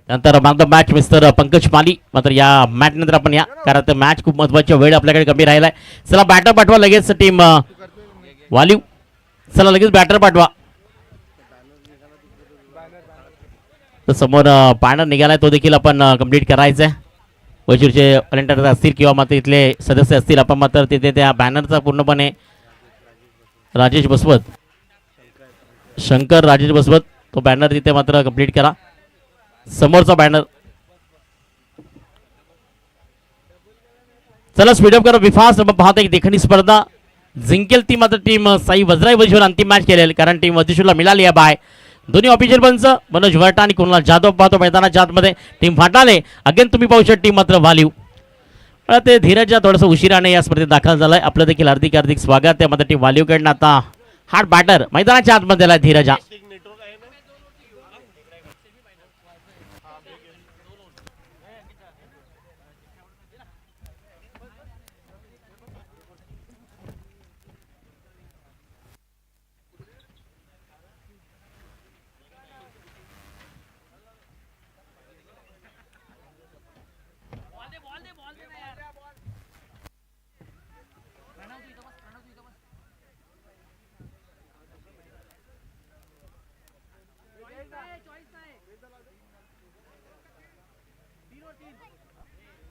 नंतर man the match mister Pankaj Mali. मात्र या मॅच नंतर आपण या, कारण मॅच खूप महत्वाची वेळ आपल्याकडे कमी राहिलाय. चला बॅटर पाठवा लगेच टीम वालीव. चला लगेच बॅटर पाठवा. तर समोर बॅनर निघालाय, तो देखील आपण कंप्लीट करायचा आहे. वैशिष्ट्य व्हॉलेंटियर असतील किंवा मात्र इथले सदस्य असतील, आपण मात्र तिथे त्या बॅनरचा पूर्णपणे राजेश बसवत, शंकर राजेश बसवत, तो बॅनर तिथे मात्र कंप्लीट करा. समोरचा बॅनर चला स्पीडअप करा विफास्ट. पाहता एक देखणी स्पर्धा जिंकेल ती मात्र टीम साई वज्राई वजीवर अंतिम मॅच केलेली, कारण टीम वजीशूरला मिळाली आहे बाय. दोन्ही ऑफिशियल पंच मनोज वर्टा आणि कुणाल जाधव पाहतो मैदानाच्या आतमध्ये. टीम फाटाले अगेन तुम्ही पाहू शकता टीम मात्र वालीव. ते धीरज थोडंसं उशिराने या स्पर्धेत दाखल झालाय. आपलं देखील हार्दिक हार्दिक स्वागत. त्यामध्ये टीम वालीवकडनं आता हार्ड बॅटर मैदानाच्या आतमध्ये आलाय धीरजा.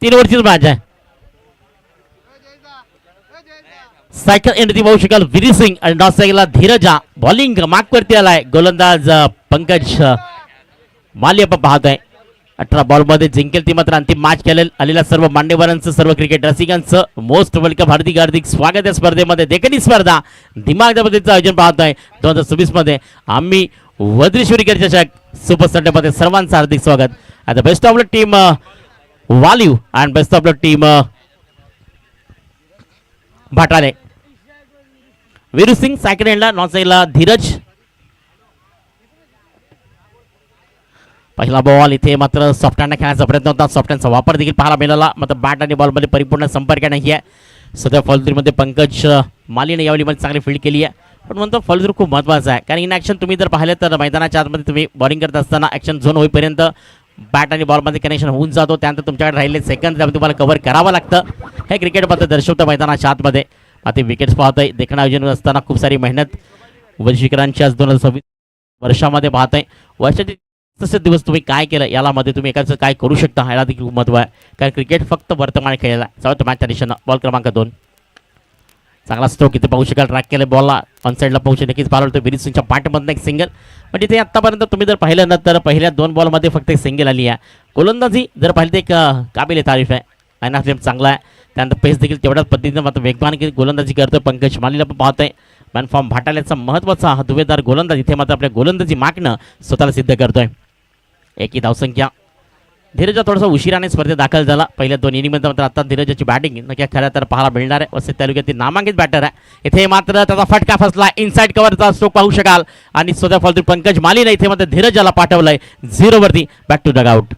तीन ओव्हरचीच मॅच आहे. सायकल एंड ती पाहू शकाल विरी सिंग आणि डॉस सायकलला धीरजा. बॉलिंग मार्क वरती आलाय गोलंदाज पंकज माली. आपण पाहतोय 18 बॉलमध्ये जिंकेल ती मात्र अंतिम मॅच केलेल. आलेल्या सर्व मान्यवरांचं, सर्व क्रिकेट रसिकांचं मोस्ट वेलकम, हार्दिक हार्दिक स्वागत. या स्पर्धेमध्ये देखणी स्पर्धा दिमाग पद्धतीचं आयोजन पाहतोय 2026 मध्ये. आम्ही वज्रेश्वरी क्रिकेट चषक सुपर संडे मध्ये सर्वांचं हार्दिक स्वागत. आता best of the team Waliv and best of the team Bhatale. Viru Singh second एंडला, नॉन साईडला धीरज. पहिला बॉल इथे मात्र सॉफ्ट हँड खेळण्याचा प्रयत्न होता. सॉफ्ट हँडचा वापर देखील पाहायला मिळाला. मात्र बॅट आणि बॉलमध्ये परिपूर्ण संपर्क नाही आहे. सध्या फॉलथ्रूमध्ये पंकज मालीने यावेळी मध्ये चांगली फील्ड केली आहे. पण म्हणतो फॉलथ्रू खूप महत्त्वाचा आहे, कारण इन ॲक्शन तुम्ही जर पाहिलं तर मैदानाच्या आतमध्ये तुम्ही बॉलिंग करत असताना ॲक्शन झोन होईपर्यंत बॅट आणि बॉलमध्ये कनेक्शन होऊन जातो. त्यानंतर तुमच्याकडे राहिले सेकंद तुम्हाला कव्हर करावं लागतं. हे क्रिकेट पद्धत दर्शवतं मैदानाच्या आतमध्ये. आता विकेट्स पाहतोय. देखणं आयोजन असताना खूप सारी मेहनत वैशिकरांची आज 2026 वर्षामध्ये पाहतोय. वर्षाचे तसे दिवस तुम्ही काय केलं याला मध्ये तुम्ही एकाचं काय करू शकता याला देखील खूप महत्त्व आहे, कारण क्रिकेट फक्त वर्तमान खेळायला चालतं. मॅचच्या दिशेनं बॉल क्रमांक 2 चांगला स्ट्रोक इथे पाहू शकाल. ट्रॅक केलं बॉलला ऑन साईडला पाहू शकता. नक्कीच पाहिलं होतं विरी सिंगच्या पाठमधनं एक सिंगल. पण इथे आत्तापर्यंत तुम्ही जर पाहिलं ना तर पहिल्या 2 बॉलमध्ये फक्त एक सिंगल आली आहे. गोलंदाजी जर पाहिलं तर एक काबिल तारीफ आहे. लाईन ऑफ फ्लेम चांगला आहे. त्यानंतर पेस देखील तेवढ्याच पद्धतीनं मात्र वेगवान गोलंदाजी करतोय पंकज मालीला पण पाहतोय. मॅन फॉर्म भाटाल्याचा महत्त्वाचा हा दुवेदार गोलंदाज इथे मात्र आपल्या गोलंदाजी मागणं स्वतःला सिद्ध करतोय. एकी धावसंख्या. धीरज थोडासा उशिराने स्पर्धेत दाखल झाला. पहिल्या 2 इनिंगमध्ये मात्र आता धीरजाची बॅटिंग नक्की खरं तर पाहायला मिळणार आहे. वसई तालुक्यातील नामांकित बॅटर आहे. इथे मात्र त्याचा फटका फसला. इनसाइड कव्हरचा स्ट्रोक पाहू शकाल आणि स्वतः फॉलथ्रू पंकज मालीने इथे मात्र धीरजाला पाठवलंय 0 वरती. Back to dugout.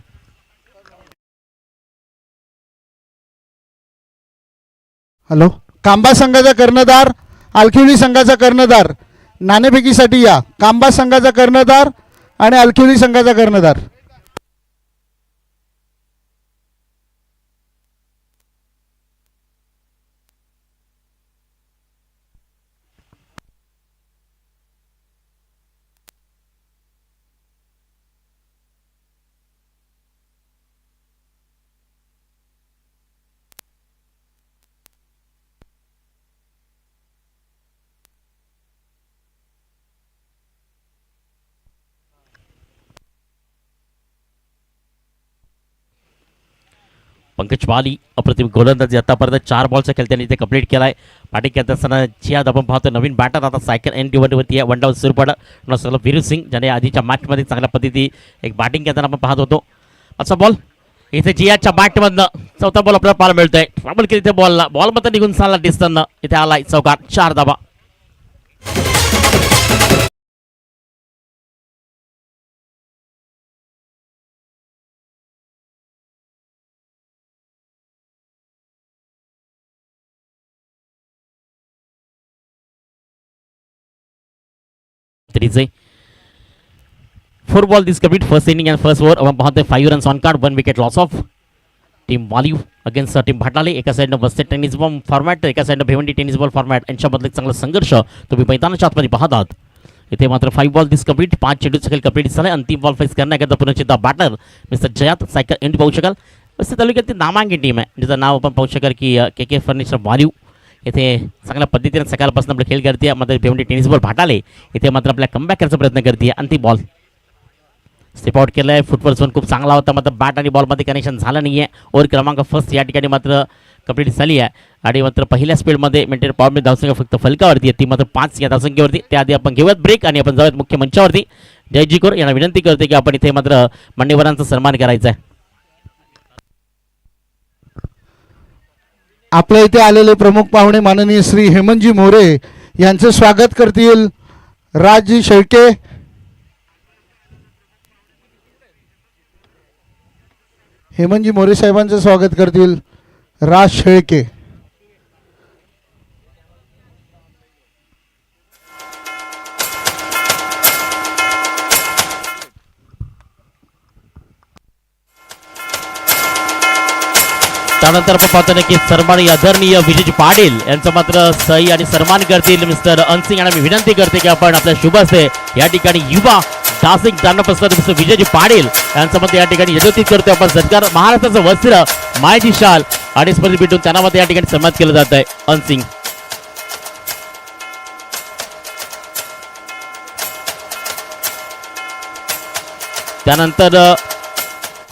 Hello, कांबा संघाचा कर्णधार, अलखिवली संघाचा कर्णधार नाणेफेकीसाठी या. कांबा संघाचा कर्णधार आणि अलखिवली संघाचा कर्णधार. पंकज माली अप्रतिम गोलंदाजी आतापर्यंत 4 बॉलचा खेळ त्यांनी इथे कंप्लीट केलाय. बॅटिंग करत असताना जी आज आपण पाहतो नवीन बॅटर आता सायकल एंड वरती आहे. 1 डाऊन सुरू पडा सगळं वीरू सिंग, ज्याने आधीच्या मॅचमध्ये चांगल्या पद्धती एक बॅटिंग करताना आपण पाहत होतो. असा बॉल इथे जियाच्या बॅटमधनं चौथा बॉल आपल्याला पाहायला मिळतोय. ट्रबल केली इथे बॉलला, बॉल मध्ये निघून चालला दिसताना इथे आलाय चौकार. 4 धावा. 4 ball this complete first inning and first over. आपण पाहतोय 5 runs on card 1 wicket loss of team Waliv against team Bhatale. एका साईडनं वस्ते टेनिस बॉल फॉर्मॅट तर एका साईडनं भिवंडी टेनिस बॉल फॉर्मॅट यांच्यामधला एक चांगला संघर्ष तुम्ही मैदानाच्या आतमध्ये पाहत आहात. इथे मात्र 5 बॉल दिस कंप्लीट 5 चेंडूचा खेळ कंप्लीट झाला. अंतिम बॉल फेस करण्याकरता पुन्हा बॅटर मिस्टर जयात सायकल एंड पाहू शकाल. वस्ते तालुक्यातील नामांकित टीम आहे ज्याचं नाव आपण पाहू शकाल की के के फर्निचर वालीव. इथे चांगल्या पद्धतीने सकाळपासून आपले खेळ करते. मात्र भिवंडी टेनिस बॉल भाटाले इथे मात्र आपल्या कमबॅक करायचा प्रयत्न करते. अंतिम बॉल स्टेप आउट केलं आहे. फुटबॉल झोन खूप चांगला होता मात्र बॅट आणि बॉलमध्ये कनेक्शन झालं नाही आहे. ओव्हर क्रमांक फर्स्ट या ठिकाणी मात्र कंप्लीट झाली आहे आणि मात्र पहिल्या स्पीडमध्ये मेंटेन पॉवरमध्ये धावसंख्या फक्त फलकावरती आहे ती मात्र 5 या धावसंख्येवरती. त्याआधी आपण घेऊयात ब्रेक आणि आपण जाऊयात मुख्य मंचावरती. जयजी कोर यांना विनंती करते की आपण इथे मात्र मान्यवरांचा सन्मान करायचा आहे. आपल्या इथे आलेले प्रमुख पाहुणे माननीय श्री हेमंतजी मोरे यांचं स्वागत करतील राजजी शेळके. हेमंतजी मोरे साहेबांचं स्वागत करतील राज शेळके. त्यानंतर आपण पाहतो ना की सन्माननीय आदरणीय विजयजी पाटील यांचं मात्र सही आणि सन्मान करतील मिस्टर अनसिंग. आणि मी विनंती करते की आपण आपल्या शुभ हस्ते या ठिकाणी युवा दासिक जाणपसर मिस्टर विजयजी पाटील यांचं मत या ठिकाणी यशस्वी करतोय आपण. सत्कार महाराष्ट्राचं वस्त्र मायची शाल आणि स्पर्धी भेटून त्यांना मत या ठिकाणी सन्मान केलं जात आहे अनसिंग. त्यानंतर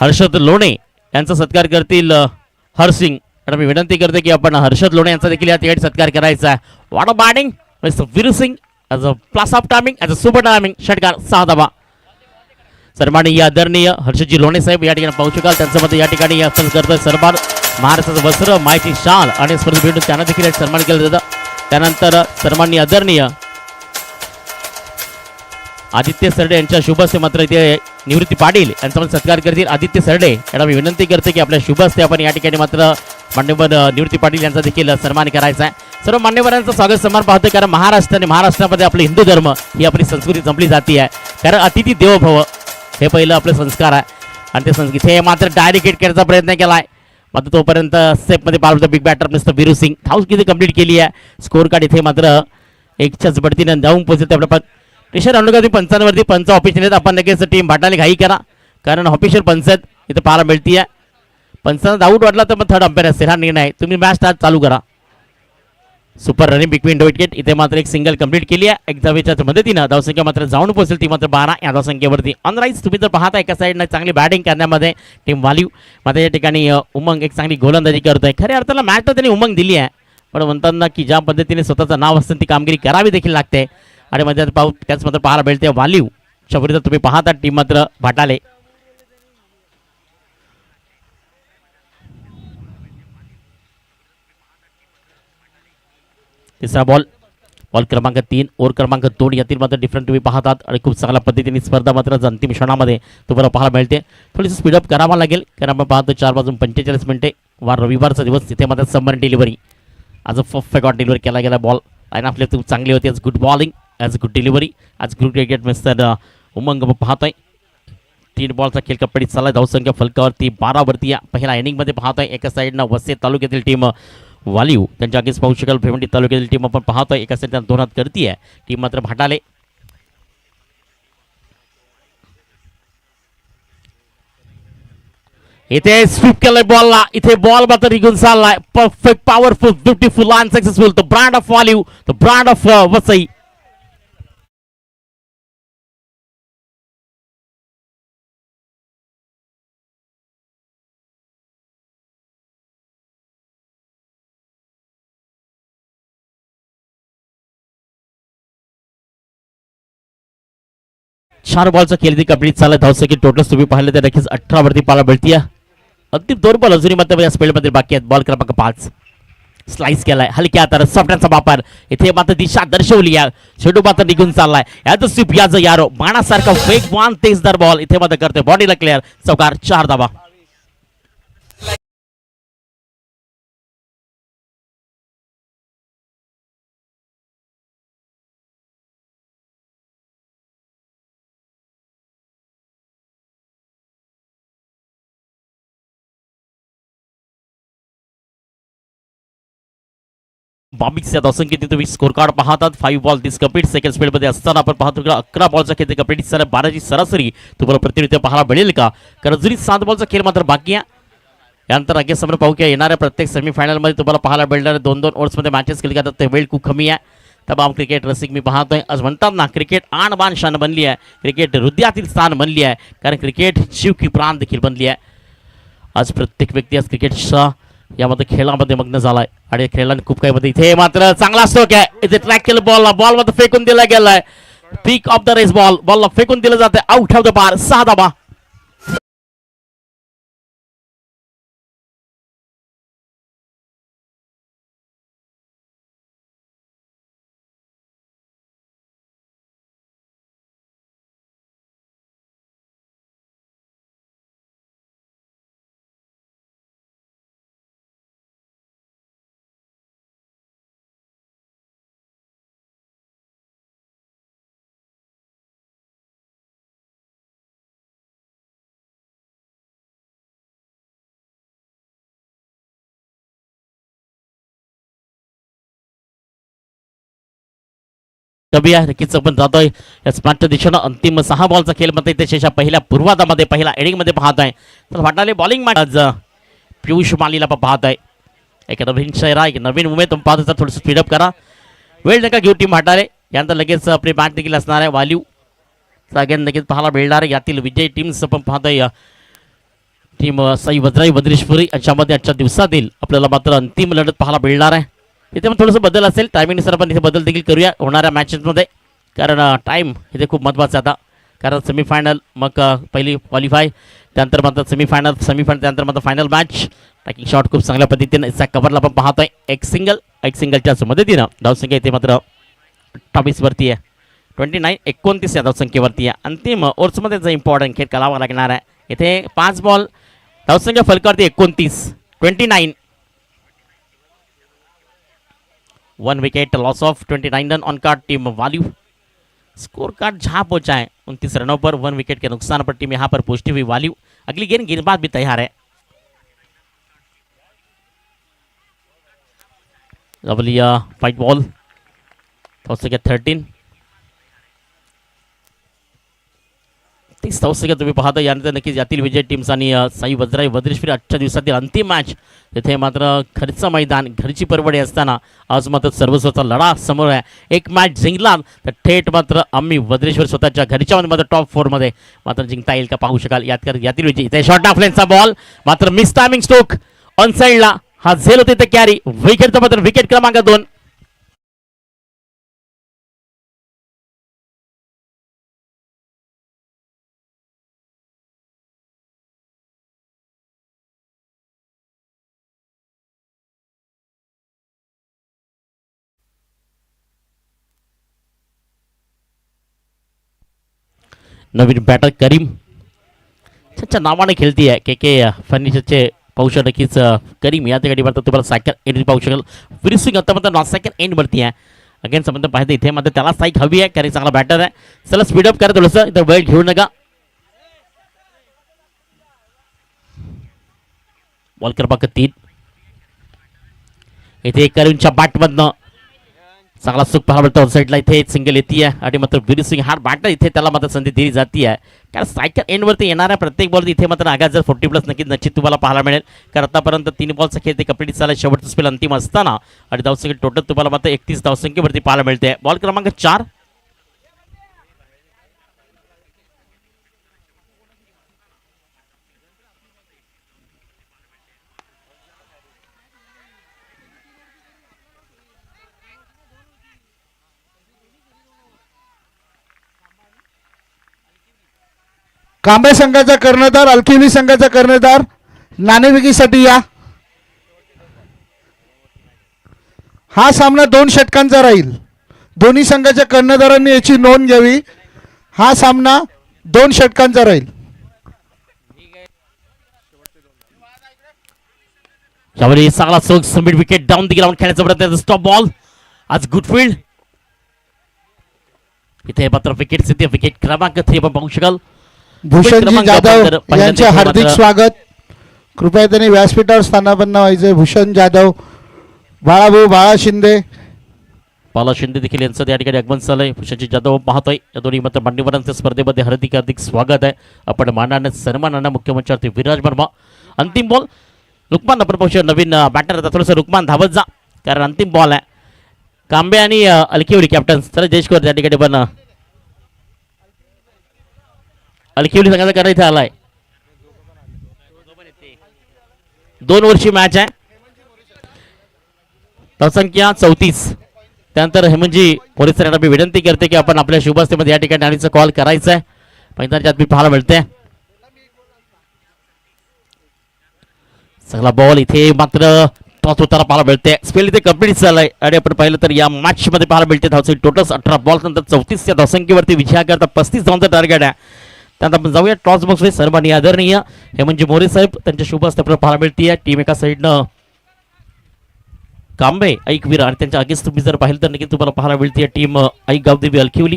हर्षद लोणे यांचा सत्कार करतील हरसिंग. आणि मी विनंती करते की आपण हर्षद लोणे यांचा देखील या ठिकाणी सत्कार करायचा आहे. What a batting mister Viru Singh as a plus of timing as a super timing षटकार 6 धावा. सन्माननीय आदरणीय हर्षदजी लोणे साहेब या ठिकाणी पाहू शकाल त्यांचं मत या ठिकाणी आपण करतोय. सन्मान महाराष्ट्राचं वस्त्र मायची शाल आणि स्पर्धेत भेटून त्यांना देखील सन्मान केलं जातं. त्यानंतर सन्माननीय आदरणीय आदित्य सरडे यांच्या शुभ हस्ते मात्र इथे निवृत्ती पाटील यांचा पण सत्कार करतील. आदित्य सरडे यांना मी विनंती करते की आपल्या शुभ हस्ते आपण या ठिकाणी मात्र मान्यवर निवृत्ती पाटील यांचा देखील सन्मान करायचा आहे. सर्व मान्यवरांचं स्वागत सन्मान पाहतोय कारण महाराष्ट्र आणि महाराष्ट्रामध्ये आपले हिंदू धर्म ही आपली संस्कृती जमली जाती आहे. कारण अतिथी देवो भव हे पहिलं आपलं संस्कार आहे आणि ते संस्कृती हे मात्र डायरेक्ट करायचा प्रयत्न केला आहे. मात्र तोपर्यंत स्टेपमध्ये पाहिलं big batter mister Viru Singh हाऊस किती कंप्लीट केली आहे. स्कोर कार्ड इथे मात्र 1च्याच बढतीनं जाऊन पोहोचते आपल्या टेशन अनुगती पंचांवरती पंच ऑफिशियल आपण लगेच टीम भाटाले घाई करा कारण ऑफिशियल पंच आहेत इथे पाहायला मिळते. पंचांना आऊट वाटला तर मग थर्ड अंपायर असेल हा निर्णय. तुम्ही मॅच स्टार्ट चालू करा. सुपर रनिंग बिटवीन विकेट इथे मात्र एक सिंगल कंप्लीट केली आहे. एक धावेच्या मदतीनं धावसंख्या मात्र जाऊन पोहोचेल ती मात्र 12 या धावसंख्येवरती. अनराईज तुम्ही जर पाहता एका साईडनं चांगली बॅटिंग करण्यामध्ये टीम वालीव मात्र या ठिकाणी उमंग एक चांगली गोलंदाजी करतोय. खऱ्या अर्थाला मॅच तर त्यांनी उमंग दिली आहे पण म्हणताना की ज्या पद्धतीने स्वतःचं नाव असतं ती कामगिरी करावी देखील लागते. आणि मध्ये पाहू त्याच मात्र पाहायला मिळते वालीव च्या विरुद्ध तुम्ही पाहता टीम मात्र भाटाले. तिसरा बॉल क्रमांक 3 ओव्हर क्रमांक 2 यातील मात्र डिफरंट तुम्ही पाहतात आणि खूप चांगल्या पद्धतीने स्पर्धा मात्र अंतिम क्षणामध्ये तुम्हाला पाहायला मिळते. थोडीशी स्पीडअप करावा लागेल कारण आपण पाहतो 4:45 मिनिटे वार रविवारचा दिवस तिथे मात्र सबमरीन डिलिव्हरी आज परफेक्ट डिलिव्हरी केला गेला. बॉल लाईन आपली खूप चांगली होती. आज good bowling as a good delivery आज गुड विकेट मिस्टर उमंग पाहतोय. 3 बॉलचा खेळ कपडीत चालला. धावसंख्या फलकावरती 12 वरती या पहिल्या इनिंगमध्ये पाहतोय. एका साईडनं वसई तालुक्यातील टीम वालीव त्यांच्या अगेन्स्ट पाहू शकाल. भिवंडी तालुक्यातील टीम आपण पाहतोय एका साईडनं 2 हात करतीये टीम मात्र भाटाले. इथे स्वीप केलंय बॉलला. इथे बॉल मात्र निघून चाललाय. Perfect powerful beautiful and successful the brand of Waliv the brand of Vasai. चार बॉलचा खेळ कंप्लीट झाला. धावसंख्या टोटल तुम्ही पाहिलं तर नक्कीच 18 वरती पाहायला मिळते. अंतिम 2 बॉल अजूनही मात्र या स्पेलमध्ये बाकी आहेत. बॉल क्रमांक 5 स्लाइस केलाय हलक्या तर सॉफ्टचा वापर इथे मात्र दिशा दर्शवली आहे. शेडू मात्र निघून चाललाय. याचं स्वीप याचं यारो बाणासारखा वेगवान तेजदार बॉल इथे मात्र करते बॉडीला क्लिअर. चौकार 4 धावा. 22 या धावसंख्येत तुम्ही स्कोर कार्ड पाहतात. 5 बॉल 30 कंप्लीट सेकंड स्पीडमध्ये असताना आपण पाहतो की 11 बॉलचा खेळ कंप्लीट झाला. 12ची सरासरी तुम्हाला प्रतिनिधित्व पाहायला मिळेल का? कारण अजूनही 7 बॉलचा खेळ मात्र बाकी आहे. यानंतर अगेन समोर पाहू की येणाऱ्या प्रत्येक सेमीफायनलमध्ये तुम्हाला पाहायला मिळणारे 2-2 ओव्हर्समध्ये मॅचेस केले जातात. ते वेळ खूप कमी आहे. तमाम क्रिकेट रसिक मी पाहतोय. आज म्हणतात ना, क्रिकेट आण बाण शान बनली आहे, क्रिकेट हृदयातील स्थान बनली आहे, कारण क्रिकेट जीव की प्राण देखील बनली आहे. आज प्रत्येक व्यक्ती आज क्रिकेटच्या यामध्ये खेळामध्ये मग्न झालाय आणि खेळाला खूप काही मध्ये. इथे मात्र चांगला स्ट्रोक आहे. इथे ट्रॅक केलं बॉल मध्ये फेकून दिला गेलाय. पीक ऑफ द रेस बॉलला फेकून दिलं जाते. Out of the bar. 6 धावा. कबिया नक्कीच आपण जातोय या स्मार्टच्या दिशेनं. अंतिम 6 बॉलचा खेळ मध्ये त्याच्या पहिल्या पूर्वार्धामध्ये पहिल्या इनिंगमध्ये पाहत आहे. तर वाटाले बॉलिंग मॅच आज पियुष मालीला आपण पाहत आहे. एक नवीन चेहरा, एक नवीन उमेद तुम्ही पाहत असता. थोडंसं स्पीडअप करा, वेळ नका घेऊ टीम वाटाले. यानंतर लगेच आपली मॅच देखील असणार आहे. वाल्यू अगेन लगेच पाहायला मिळणार आहे. यातील विजयी टीम्स आपण पाहतोय. टीम साई वज्राई वज्रेश्वरी याच्यामध्ये आजच्या दिवसातील आपल्याला मात्र अंतिम लढत पाहायला मिळणार आहे. इथे पण थोडंसं बदल असेल टायमिंगनुसार आपण इथे बदल देखील करूया होणाऱ्या मॅचेसमध्ये, कारण टाईम इथे खूप महत्त्वाचा आता. कारण सेमीफायनल, मग पहिली क्वालिफाय, त्यानंतर मात्र सेमीफायनल त्यानंतर मात्र फायनल मॅच. टॅकिंग शॉट खूप चांगल्या पद्धतीने याचा कव्हरला आपण पाहतोय. एक सिंगलच्याच मदतीनं धावसंख्या इथे मात्र 28 वरती आहे. 29 या धावसंख्येवरती आहे. अंतिम ओव्हर्समध्ये जो इम्पॉर्टंट खेळ करावा लागणार आहे. इथे 5 बॉल धावसंख्या फलकावरती 29. 1 wicket loss of 29 run on card team value. Score card जहाँ पहुंचा है 29 रनों पर 1 विकेट के नुकसान पर टीम यहाँ पर पहुंचती हुई वाल्यू अगली गेंदबाज भी तैयार है. लवली 5 बॉल 13 30 तुम्ही पाहता. यानंतर नक्कीच यातील विजय टीम्स आणि साई वज्राई वज्रेश्वरी आजच्या दिवसातील अंतिम मॅच. तिथे मात्र घरचं मैदान, घरची परवडी असताना आज मात्र सर्वस्वचा लढा समोर आहे. एक मॅच जिंकला तर थेट मात्र आम्ही वज्रेश्वर स्वतःच्या घरच्या मात्र टॉप 4 मध्ये मात्र जिंकता येईल का पाहू शकाल. यातील विजय. इथे शॉर्ट ऑफ लेनचा बॉल मात्र मिस टायमिंग स्ट्रोक ऑन साईडला. हा झेल होते ते कॅरी. विकेटचा मात्र विकेट क्रमांक 2. नवीन बॅटर करीम त्याच्या नावाने खेळती आहे. के फर्निचरचे पाहू शकता नक्कीच करीम या ठिकाणी मात्र तुम्हाला सेकंड एंट्री पाहू शकाल. फ्री स्विंग आता मात्र सेकंड एंडवरती आहे. अगेन संबंध पाहिजे इथे मात्र त्याला साईक हवी आहे, कारण चांगला बॅटर आहे. चला स्पीडअप करा थोडंसं, इथं वेळ घेऊ नका. बॉल क्रमांक 3 इथे करीमच्या बॅटमधनं चांगला सुख पाहायला मिळतो. साईडला इथे सिंगल येते आहे आणि मात्र विरी सिंग हा बॅटर इथे त्याला मात्र संधी दिली जाते आहे, कारण सायकल एंडवरती येणाऱ्या प्रत्येक बॉल इथे मात्र आघात जर 40+ नक्कीच तुम्हाला पाहायला मिळेल. कारण आतापर्यंत 3 बॉलचा खेळ ते कंप्लीट झाला. शेवटचा स्पेल अंतिम असताना आणि धावसंख्या टोटल तुम्हाला मात्र 31 धावसंख्येवरती पाहायला मिळते. बॉल क्रमांक 4 कांबे संघाचा कर्णधार, अलकिवली संघाचा कर्णधार नाणेफेकीसाठी या. हा सामना 2 षटकांचा राहील. दोन्ही संघाच्या कर्णधारांनी याची नोंद घ्यावी. हा सामना 2 षटकांचा राहील. यावेळी चांगला सोग समिट विकेट डाऊन देखील खेळण्याचा प्रयत्न. स्टॉप बॉल आज गुडफिल्ड. इथे मात्र विकेट सिद्धी. विकेट क्रमांक 3 आपण पाहू शकाल. भूषणजी जाधव यांचे हार्दिक स्वागत. कृपया त्यांनी व्यासपीठावर स्थानापन्न व्हायचे. भूषण जाधव बाळाभाऊ बाळा शिंदे, बाला शिंदे देखील यांचं त्या ठिकाणी आगमन झालंय. शशी जाधव पाहतोय. या दोन्ही मात्र मान्यवरांच्या स्पर्धेमध्ये हार्दिक स्वागत आहे. आपण मानाने सन्मानाने मुख्यमंत्र्यावरती विराजमान व्हा. अंतिम बॉल रुक्मान आपण पाहू नवीन बॅटर आता थोडंसं रुक्मान धावत जा, कारण अंतिम बॉल आहे. कांबे आणि अलकिवली कॅप्टन तर जयेश त्या ठिकाणी पण अलकिवली संघाचा करा इथे आलाय. 2 वर्षी मॅच आहे. धावसंख्या 34. त्यानंतर हेमंतजी पोलीस यांना मी विनंती करते की आपण आपल्या शुभास्तेमध्ये या ठिकाणी आणीचा कॉल करायचा आहे. मैदानाच्या आत मी पाहायला मिळते. चांगला बॉल इथे मात्र टॉस होताना पाहायला मिळते. स्पेल इथे कंप्लीट झालाय आणि आपण पाहिलं तर या मॅच मध्ये पाहायला मिळते धावसंख्या टोटल 18 बॉल नंतर 34 या धावसंख्येवरती विजयाकरता 35 धावांचा टार्गेट आहे. त्यानंतर आपण जाऊया टॉस बॉक्समध्ये. सर्वांनी आदरणीय हेमंतजी मोरे साहेब त्यांच्या शुभ हस्ते आपल्याला पाहायला मिळते. टीम एका साईडनं कांबे ऐकवीर आणि त्यांच्या आगीच तुम्ही जर पाहिलं तर नक्की तुम्हाला पाहायला मिळते टीम ऐक गावदेवी अलखिवली.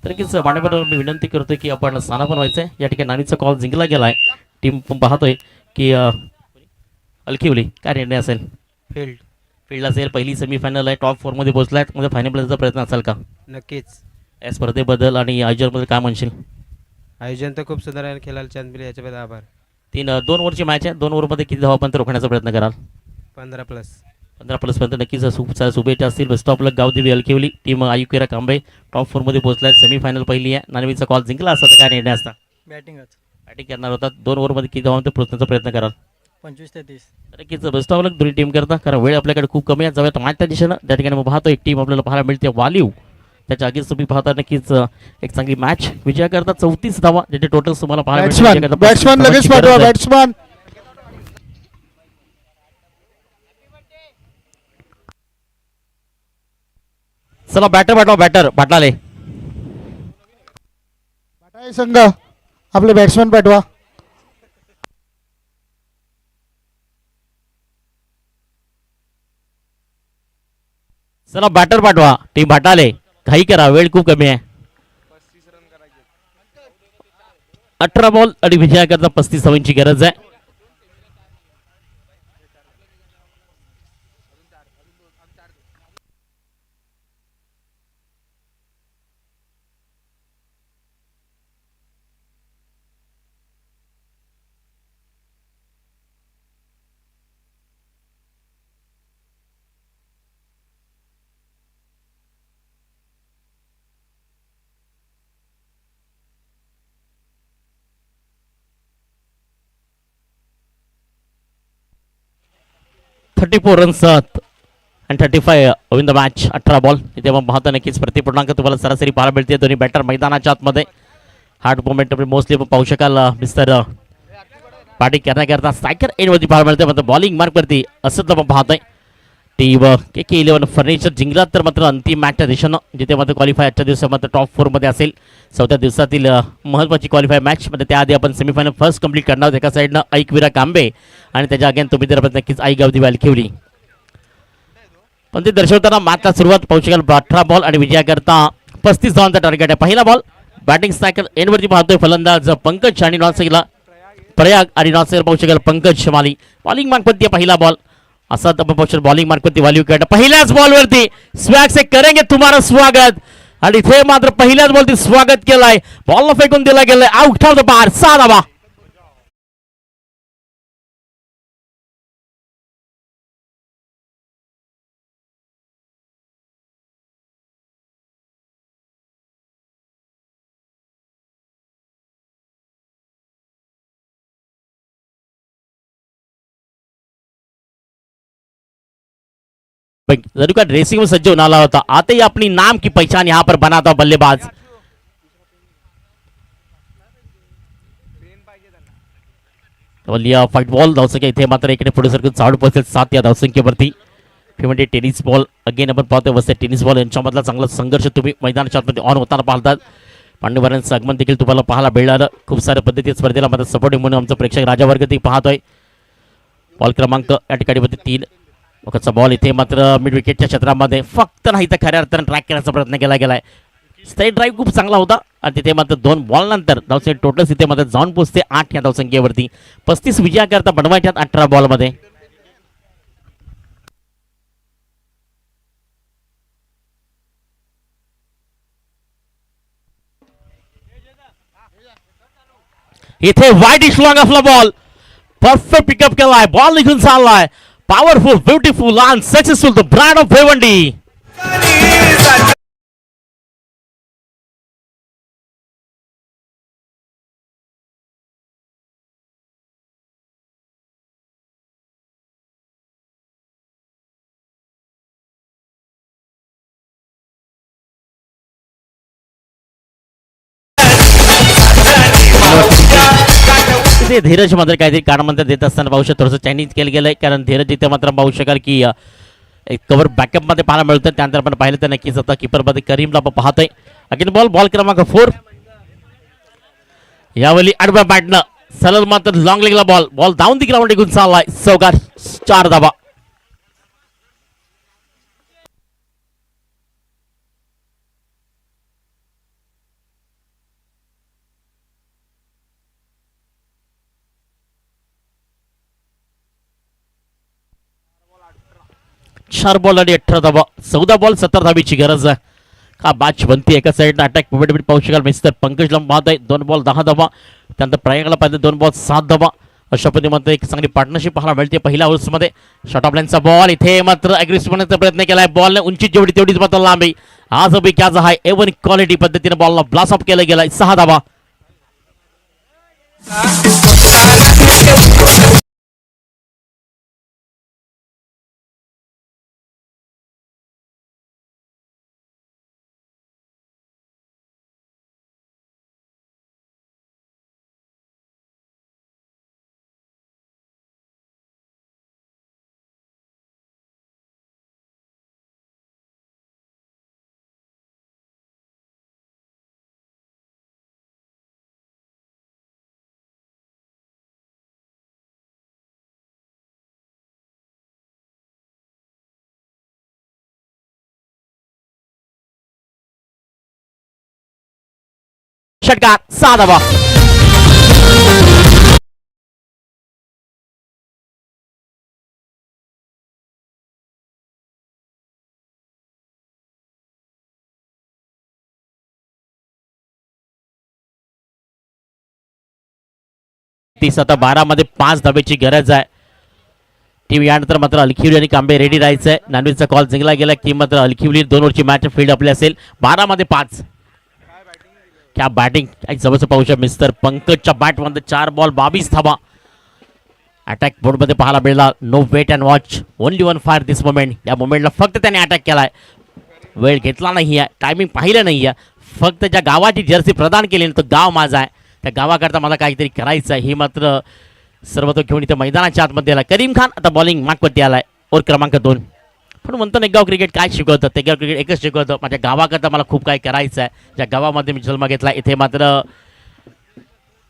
तर नक्कीच मान्यवर मी विनंती करतोय की आपण साना पण व्हायचंय. या ठिकाणी नाणीचा कॉल जिंकला गेलाय. टीम पण पाहतोय की अलखिवली काय निर्णय असेल. फील्ड असेल. पहिली सेमीफायनल आहे. टॉप 4 मध्ये पोहोचलाय. म्हणजे फायनल प्लेचा प्रयत्न असेल का नक्कीच. या स्पर्धेबद्दल आणि आयोजनाबद्दल काय म्हणशील. आयोजन तर खूप सुंदर आहे. खेळायला चान्स मिळेल याच्याबद्दल आभार. 2 ओव्हरची मॅच आहे. 2 ओव्हरमध्ये किती धावापर्यंत रोखण्याचा प्रयत्न कराल. 15+. 15+ पर्यंत नक्कीच शुभेच्छा असतील. Best of luck Gavdevi Alkhivali. Team Ayukera Kambe top 4 मध्ये पोहोचलाय. सेमीफायनल पहिली आहे. नानवीचा कॉल जिंकला असता तर काय निर्णय असता. बॅटिंग करणार होता. 2 ओव्हरमध्ये किती धावांपर्यंत पोहोचण्याचा प्रयत्न कराल. 25 ते 30. नक्कीच बेस्ट ऑफ लक दोन्ही टीम करता, कारण वेळ आपल्याकडे खूप कमी आहे. जाऊयात मॅचच्या दिशेनं. त्या ठिकाणी मग पाहतो एक टीम आपल्याला पाहायला मिळते वालीव. त्याच्या आगीच तुम्ही पाहता नक्कीच एक चांगली मॅच विजयाकरता 34 धावा ज्याचे टोटल तुम्हाला पाहायला मिळते. बॅट्समॅन लगेच पाठवा. बॅट्समॅन चला बॅटर पाठवा. बॅटर पाटलाले संघ आपले बॅट्समॅन पाठवा. चला बॅटर पाठवा. टीम भाटाले घाई करा, वेळ खूप कमी आहे. 18 बॉल आणि विजयाकरता 35 धावांची गरज आहे. $34 रन्स आणि 35 इन द मॅच. 18 बॉल इथे मग पाहता नक्कीच प्रतिपूर्णांक तुम्हाला सरासरी पाहायला मिळते. दोन्ही बॅटर मैदानाच्या आतमध्ये हार्ड मोमेंट मोस्टली पाहू शकाल. मिस्टर पार्टी करण्याकरता सायकर एंडवरती पाहायला मिळते. मात्र बॉलिंग मार्कवरती असं तर पाहतोय टीम KK11 फर्निचर जिंकला तर मात्र अंतिम मॅचच्या दिशेनं जिथे मात्र क्वालिफाय आजच्या दिवसात मात्र टॉप 4 मध्ये असेल. 4थ्या दिवसातील महत्त्वाची क्वालिफाय मॅच मध्ये त्याआधी आपण सेमीफायनल फर्स्ट कंप्लीट करणार आहोत. एका साईडनं ऐकवीरा कांबे आणि त्याच्या अगेन तुम्ही तर नक्कीच आई गावदेवी अलखिवली. पण ते दर्शवताना मात्र सुरुवात पाहू शकाल. 18 बॉल आणि विजयाकरता 35 धावांचा टार्गेट आहे. पहिला बॉल बॅटिंग सायकल एंडवरती पाहतोय फलंदाज पंकज आणि नॉनसेला प्रयाग आणि नॉनसेल पाहू शकाल पंकज शमाली. बॉलिंग मार्कवरती पहिला बॉल असा तर बॉलिंग मार्कवरती व्हॅल्यू कॅट पहिल्याच बॉलवरती स्वॅग से करेंगे तुम्हारा स्वागत आणि इथे मात्र पहिल्याच बॉलती स्वागत केलंय. बॉलला फेकून दिला गेलाय. आउट ऑफ द बार 6 धावा. जरूर का ड्रेसिंग में सज्ज होने वाला होता. आते ही अपनी नाम की पहचान यहाँ पर बनाता बल्लेबाज. फाइट बॉल धावसंख्या इथे मात्र इकडे पुढे सरकून चालू पोहोचेल 7 या धावसंख्येवरती. म्हणजे टेनिस बॉल अगेन आपण पाहतोय वसते टेनिस बॉल यांच्यामधला चांगला संघर्ष तुम्ही मैदानाच्या आतमध्ये ऑन होताना पाहतात. पांडुवरांचं आगमन देखील तुम्हाला पाहायला मिळालं. खूप साऱ्या पद्धती स्पर्धेला मात्र सपोर्टिंग म्हणून आमचं प्रेक्षक राजावर्ग ते पाहतोय. बॉल क्रमांक या ठिकाणी 3 वखतचा बॉल इथे मात्र मिड विकेटच्या क्षेत्रामध्ये फक्त नाही तर खऱ्या अर्थानं ट्रॅक करण्याचा प्रयत्न केला गेलाय. स्ट्राईक ड्राईव्ह खूप चांगला होता आणि तिथे मात्र 2 बॉल नंतर धावसंख्या टोटल तिथे मात्र जाऊन पोहोचते 8 या धावसंख्येवरती. 35 विजयाकरता बनवायच्यात 18 बॉलमध्ये. इथे वाईट इश लॉंग ऑफला बॉल परफेक्ट पिकअप केलाय. बॉल निघून चाललाय. Powerful beautiful and successful the brand of Bhiwandi. इथे धीरज मात्र काहीतरी कानामंत्र देत असताना पाहू शकतो. थोडंसं चायनीज केलं गेलंय कारण धीरज इथे मात्र पाहू शकाल की एक कव्हर बॅकअपमध्ये पाहायला मिळतं. त्यानंतर आपण पाहिलं तर नक्कीच आता किपरमध्ये करीमला आपण पाहतोय. अगेन बॉल क्रमांक 4. यावेळी आडव्या बॅटनं सलल मात्र लॉंग लेगला बॉल धावून ती ग्राउंड निघून चाललाय. चौकार 4 धावा. चार बॉल आणि 18 धावा. 14 बॉल 17 धावीची गरज आहे. का बॅच बनते एका साईडनं अटॅक मोमेंट पाहू शकाल. मिस्टर पंकज लंब पाहत आहे 2 बॉल 10 धावा. त्यानंतर प्रयागला पाहिजे 2 बॉल 7 धावा. अशा पद्धतीमध्ये एक चांगली पार्टनरशिप पाहायला मिळते पहिल्या ओव्हर्समध्ये. शॉर्ट ऑफ लाईनचा बॉल इथे मात्र अग्रेसिव्ह होण्याचा प्रयत्न केलाय. बॉलने उंची जेवढी तेवढीच मात्र लांबी. आज अभि क्या आहे एवन क्वालिटी पद्धतीने बॉलला ब्लास्ट ऑफ केला गेलाय. 6 धावा. षटकार 6 धावा. तीस आता 12 मध्ये 5 धाब्याची गरज आहे. टीम यानंतर मात्र अलखिवली आणि कांबे रेडी राहायचंय. नानवीचा कॉल जिंकला गेला की मात्र अलखिवली 2 ओव्हरची मॅच फील्ड आपली असेल. 12 मध्ये 5. क्या बॅटिंग जवळचं पाहू शकता. मिस्टर पंकजच्या बॅटमध्ये 4 बॉल 22 धावा. अटॅक बोर्डमध्ये पाहायला मिळाला. No wait and watch only 1 fire this moment. या मोमेंटला फक्त त्याने अटॅक केलाय. वेळ घेतला नाही आहे. टायमिंग पाहिलं नाही आहे. फक्त ज्या गावाची जर्सी प्रदान केली ना तो गाव माझा आहे. त्या गावाकरता मला काहीतरी करायचं आहे. ही मात्र सर्व तो घेऊन इथे मैदानाच्या आतमध्ये आला. करीम खान आता बॉलिंग मार्कवरती आलाय. ओव्हर क्रमांक 2. पण म्हणतो नेगाव क्रिकेट काय शिकवतं. तेगाव क्रिकेट एकच शिकवतं माझ्या गावाकरता मला खूप काही करायचं आहे. ज्या गावामध्ये मी जन्म घेतला. इथे मात्र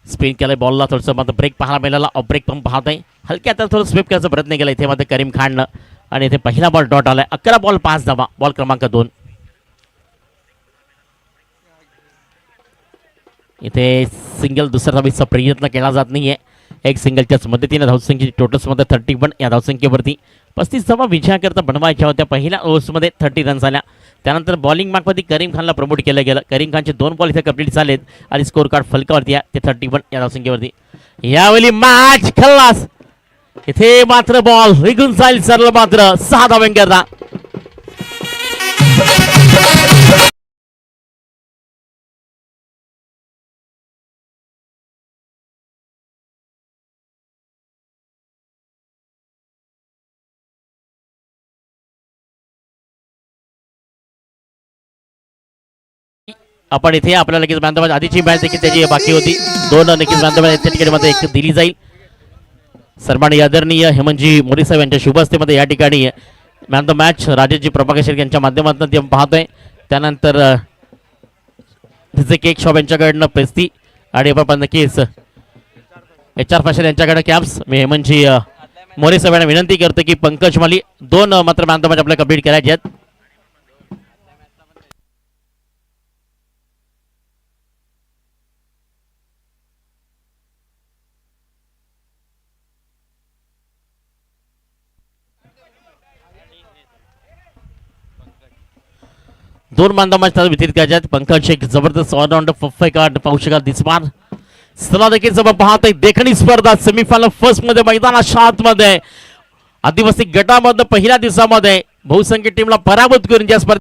स्पिन केलाय बॉलला. थोडंसं मात्र ब्रेक पाहायला मिळाला. ऑफ ब्रेक पण पाहत आहे. हलक्या आता थोडं स्वीप करायचा प्रयत्न केला इथे मात्र करीम खाननं. आणि इथे पहिला बॉल डॉट आलाय. 11 बॉल 5 धावा. बॉल क्रमांक 2. इथे सिंगल दुसऱ्या धावीचा प्रयत्न केला जात नाहीये. एक सिंगलच्याच मदतीने धावसंख्येची टोटल्समध्ये 31 या धावसंख्येवरती 35 धावा विजयाकरता बनवायच्या होत्या. पहिल्या ओव्हर्समध्ये 30 रन्स आल्या. त्यानंतर बॉलिंग मार्कमध्ये करीम खानला प्रमोट केलं गेलं. करीम खानचे 2 बॉल इथे कंप्लीट झालेत आणि स्कोर कार्ड फलकावरती आहे ते 31 या धावसंख्येवरती. यावेळी मॅच खल्लास. इथे मात्र बॉल निघून जाईल सरळ मात्र 6 धावांकरता. आपण इथे आपल्याला लगेच बांधवाची आधीची मॅच देखील त्याची बाकी होती. 2 नक्कीच बांधवाच्या तिकीटमध्ये एक दिली जाईल. सन्माननीय आदरणीय हेमंतजी मोरे साहेब यांच्या शुभ हस्तेमध्ये या ठिकाणी मॅन द मॅच राजेशजी प्रभाकर शेठ यांच्या माध्यमातून ते पाहतोय. त्यानंतर तिचे केक शॉप यांच्याकडनं प्रेस्ती आणि आपण नक्कीच HR फॅशन यांच्याकडे कॅप्स. मी हेमंतजी मोरे साहेब यांना विनंती करतो की पंकज माली 2 मात्र मॅन द मॅच आपल्याला कंप्लीट करायचे आहेत. दोन बांधामाच्या व्यतिरिक्त करायच्यात. पंकज एक जबरदस्त ऑलराऊंडर फफेकाट पाहू शकाल दिसणार. चला देखील जब पाहतोय देखणी स्पर्धा सेमीफायनल फर्स्ट मध्ये मैदानाच्या आतमध्ये आदिवासी गटामधनं पहिल्या दिवसामध्ये बहुसंख्य टीमला पराभूत करून या स्पर्धेत